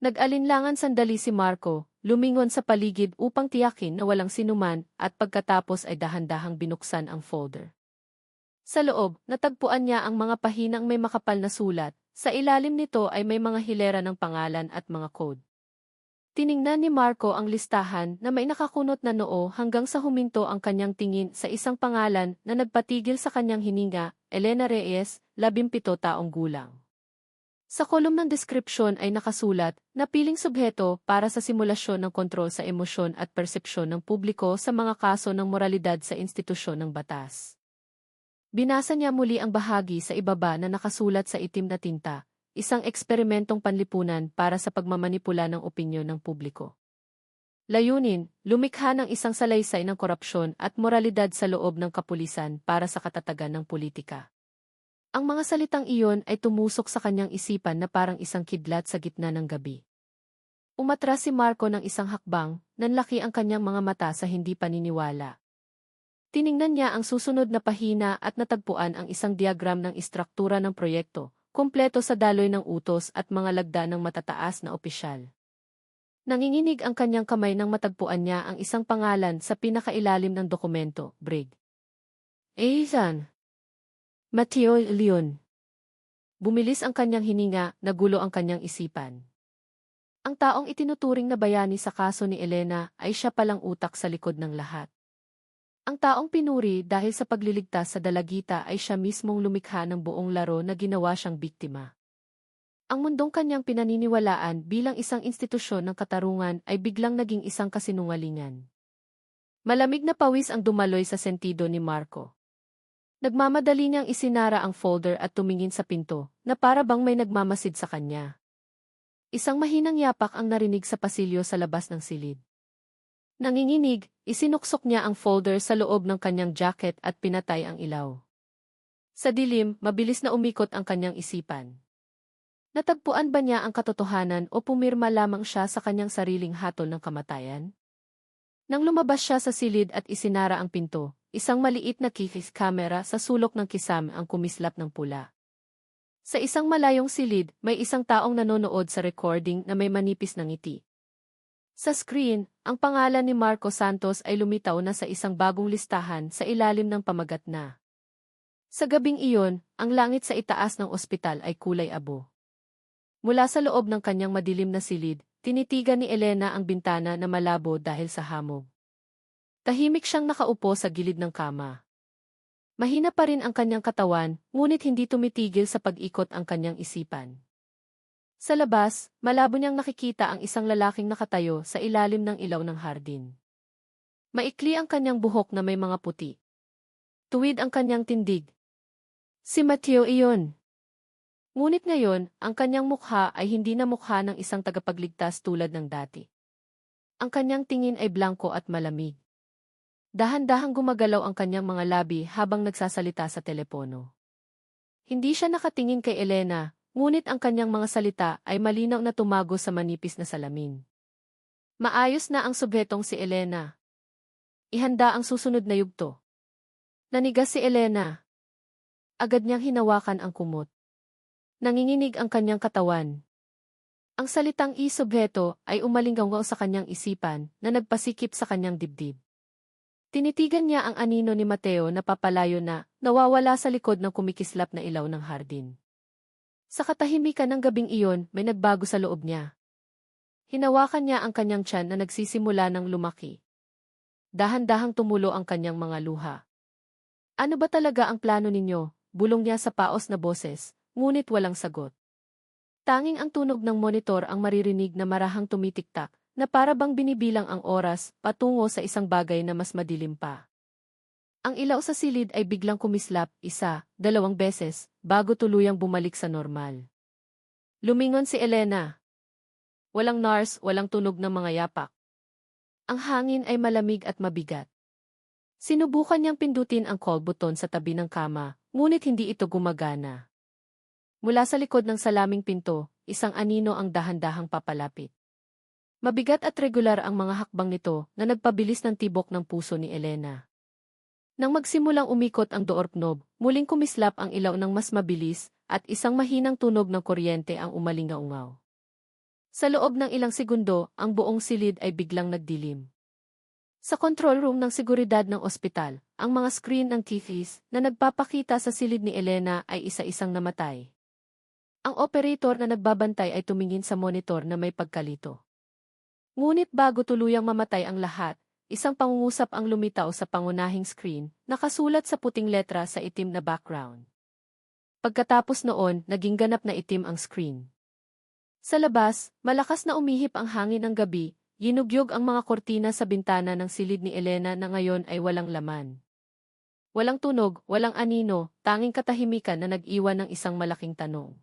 S1: Nag-alinlangan sandali si Marco, lumingon sa paligid upang tiyakin na walang sinuman at pagkatapos ay dahan-dahang binuksan ang folder. Sa loob, natagpuan niya ang mga pahinang may makapal na sulat, sa ilalim nito ay may mga hilera ng pangalan at mga code. Tiningnan ni Marco ang listahan na may nakakunot na noo hanggang sa huminto ang kanyang tingin sa isang pangalan na nagpatigil sa kanyang hininga, Elena Reyes, 17 taong gulang. Sa kolum ng deskripsyon ay nakasulat na piling subheto para sa simulasyon ng kontrol sa emosyon at persepsyon ng publiko sa mga kaso ng moralidad sa institusyon ng batas. Binasa niya muli ang bahagi sa ibaba na nakasulat sa itim na tinta. Isang eksperimentong panlipunan para sa pagmamanipula ng opinyon ng publiko. Layunin, lumikha ng isang salaysay ng korupsyon at moralidad sa loob ng kapulisan para sa katatagan ng politika. Ang mga salitang iyon ay tumusok sa kanyang isipan na parang isang kidlat sa gitna ng gabi. Umatras si Marco ng isang hakbang, nanlaki ang kanyang mga mata sa hindi paniniwala. Tiningnan niya ang susunod na pahina at natagpuan ang isang diagram ng istruktura ng proyekto, kumpleto sa daloy ng utos at mga lagda ng matataas na opisyal. Nanginginig ang kanyang kamay nang matagpuan niya ang isang pangalan sa pinakailalim ng dokumento, Brig. Ethan. Mateo Leon. Bumilis ang kanyang hininga, nagulo ang kanyang isipan. Ang taong itinuturing na bayani sa kaso ni Elena ay siya palang utak sa likod ng lahat. Ang taong pinuri dahil sa pagliligtas sa dalagita ay siya mismong lumikha ng buong laro na ginawa siyang biktima. Ang mundong kanyang pinaniniwalaan bilang isang institusyon ng katarungan ay biglang naging isang kasinungalingan. Malamig na pawis ang dumaloy sa sentido ni Marco. Nagmamadali niyang isinara ang folder at tumingin sa pinto, na para bang may nagmamasid sa kanya. Isang mahinang yapak ang narinig sa pasilyo sa labas ng silid. Nanginginig, isinuksok niya ang folder sa loob ng kanyang jacket at pinatay ang ilaw. Sa dilim, mabilis na umikot ang kanyang isipan. Natagpuan ba niya ang katotohanan o pumirma lamang siya sa kanyang sariling hatol ng kamatayan? Nang lumabas siya sa silid at isinara ang pinto, isang maliit na kikis camera sa sulok ng kisame ang kumislap ng pula. Sa isang malayong silid, may isang taong nanonood sa recording na may manipis na ngiti. Sa screen, ang pangalan ni Marco Santos ay lumitaw na sa isang bagong listahan sa ilalim ng pamagat na. Sa gabing iyon, ang langit sa itaas ng ospital ay kulay abo. Mula sa loob ng kanyang madilim na silid, tinitigan ni Elena ang bintana na malabo dahil sa hamog. Tahimik siyang nakaupo sa gilid ng kama. Mahina pa rin ang kanyang katawan, ngunit hindi tumitigil sa pag-ikot ang kanyang isipan. Sa labas, malabo niyang nakikita ang isang lalaking nakatayo sa ilalim ng ilaw ng hardin. Maikli ang kanyang buhok na may mga puti. Tuwid ang kanyang tindig. Si Mateo iyon. Ngunit ngayon, ang kanyang mukha ay hindi na mukha ng isang tagapagligtas tulad ng dati. Ang kanyang tingin ay blanko at malamig. Dahan-dahang gumagalaw ang kanyang mga labi habang nagsasalita sa telepono. Hindi siya nakatingin kay Elena, ngunit ang kanyang mga salita ay malinaw na tumago sa manipis na salamin. Maayos na ang subhetong si Elena. Ihanda ang susunod na yugto. Nanigas si Elena. Agad niyang hinawakan ang kumot. Nanginginig ang kanyang katawan. Ang salitang i-subheto ay umalinggaw sa kanyang isipan na nagpasikip sa kanyang dibdib. Tinitigan niya ang anino ni Mateo na papalayo na nawawala sa likod ng kumikislap na ilaw ng hardin. Sa katahimikan ng gabing iyon, may nagbago sa loob niya. Hinawakan niya ang kanyang tiyan na nagsisimula ng lumaki. Dahan-dahang tumulo ang kanyang mga luha. Ano ba talaga ang plano ninyo? Bulong niya sa paos na boses, ngunit walang sagot. Tanging ang tunog ng monitor ang maririnig na marahang tumitiktak, na para bang binibilang ang oras patungo sa isang bagay na mas madilim pa. Ang ilaw sa silid ay biglang kumislap, 1, 2 beses, bago tuluyang bumalik sa normal. Lumingon si Elena. Walang nurse, walang tunog ng mga yapak. Ang hangin ay malamig at mabigat. Sinubukan niyang pindutin ang call button sa tabi ng kama, ngunit hindi ito gumagana. Mula sa likod ng salaming pinto, isang anino ang dahan-dahang papalapit. Mabigat at regular ang mga hakbang nito na nagpabilis ng tibok ng puso ni Elena. Nang magsimulang umikot ang door knob, muling kumislap ang ilaw ng mas mabilis at isang mahinang tunog ng kuryente ang umalingaungaw. Sa loob ng ilang segundo, ang buong silid ay biglang nagdilim. Sa control room ng seguridad ng ospital, ang mga screen ng TVs na nagpapakita sa silid ni Elena ay isa-isang namatay. Ang operator na nagbabantay ay tumingin sa monitor na may pagkalito. Ngunit bago tuluyang mamatay ang lahat, isang pangungusap ang lumitaw sa pangunahing screen, nakasulat sa puting letra sa itim na background. Pagkatapos noon, naging ganap na itim ang screen. Sa labas, malakas na umihip ang hangin ng gabi, ginugyog ang mga kortina sa bintana ng silid ni Elena na ngayon ay walang laman. Walang tunog, walang anino, tanging katahimikan na nag-iwan ng isang malaking tanong.